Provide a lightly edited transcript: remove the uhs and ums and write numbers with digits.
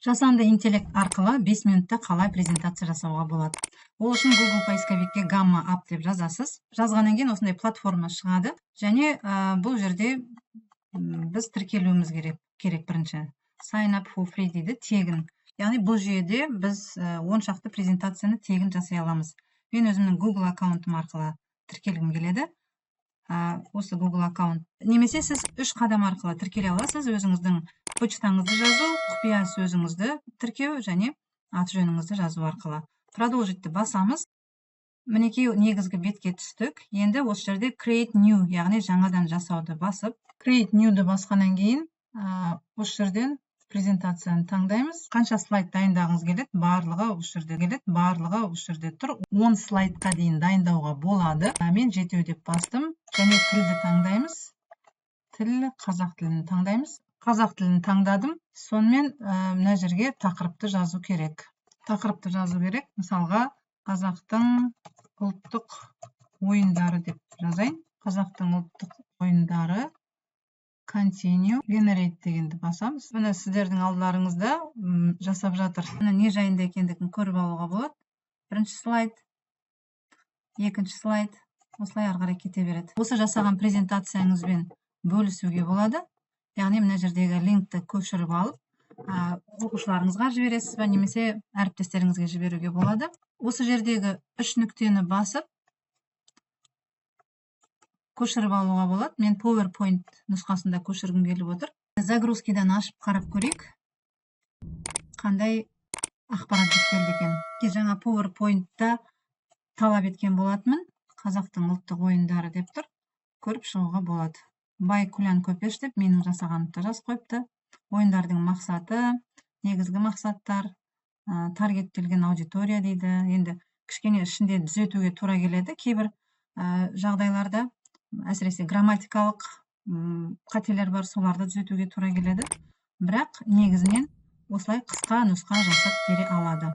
Жасанды интеллект арқылы 5 минутта қалай презентация жасауға болады. Ол үшін Google поисковикке Gamma App деп жазасыз. Жазғаннан кейін осындай платформа шығады. Және бұл жерде біз тіркелуіміз керек бірінші. Sign up for free дейді, тегін. Яғни бұл жүйеде біз 10 шақты презентацияны тегін жасай аламыз. Мен өзімнің Google аккаунтым арқылы тіркелгім келеді. Осы Google аккаунт. Немесе сіз 3 қадам арқылы тіркеле аласыз. Өзіңіздің почтаңызды жазу, құпия сөзіңізді тіркеу және аты жөніңізді жазу арқылы. Продолжитті басамыз. Мінекей негізгі бетке түстік. Енді осы жерде create new, яғни жаңадан жасауды басып, create newді басқаннан кейін осы жерден презентацияны таңдаймыз. Қанша слайд дайындағыңыз келеді, барлығы осы жерде тұр. 10 слайдқа дейін дайындауға болады. Мен 7 деп бастым. Және тілді таңдаймыз. Тіл, қазақ тілін таңдаймыз. Қазақ тілін таңдадым. Сонымен мына жерге тақырыпты жазу керек. Мысалға, қазақтың ұлттық ойындары деп жазайын. Қазақтың ұлттық ойындары. Continue, generate дегенді басамыз. Бұны сіздердің алдыларыңызда жасап жатыр. Бұны не жайында екендігін көріп алуға болады. Бірінші слайд, екінші слайд, осылай ары қарай кете береді. Осы жасаған презентацияңызбен бөлісуге болады. Яғни мына жердегі линкті көшіріп алып, оқушыларыңызға жібересіз бе, немесе әріптестеріңізге жіберуге болады. Осы жердегі 3 нүктені басып, көшіріп алуға болады. Мен PowerPoint нұсқасында көшіргім келіп отыр. Загрузкидан ашып қарап көрейік. Қандай ақпарат келді екен. Жаңа PowerPoint-та талап еткен болатынмын. Қазақтың ұлттық ойындары деп тұр. Көріп шығуға болады. Бай Күлян Көпеш деп менің жасағанымды жазып қойыпты. Ойындардың мақсаты, негізгі мақсаттар, таргеттелген аудитория дейді. Енді кішкене ішінде түзетуге тура келеді. Кейбір жағдайларда әсіресе грамматикалық қателер бар, соларды түзетуге тура келеді. Бірақ негізінен осылай қысқа нұсқа жасап бере алады.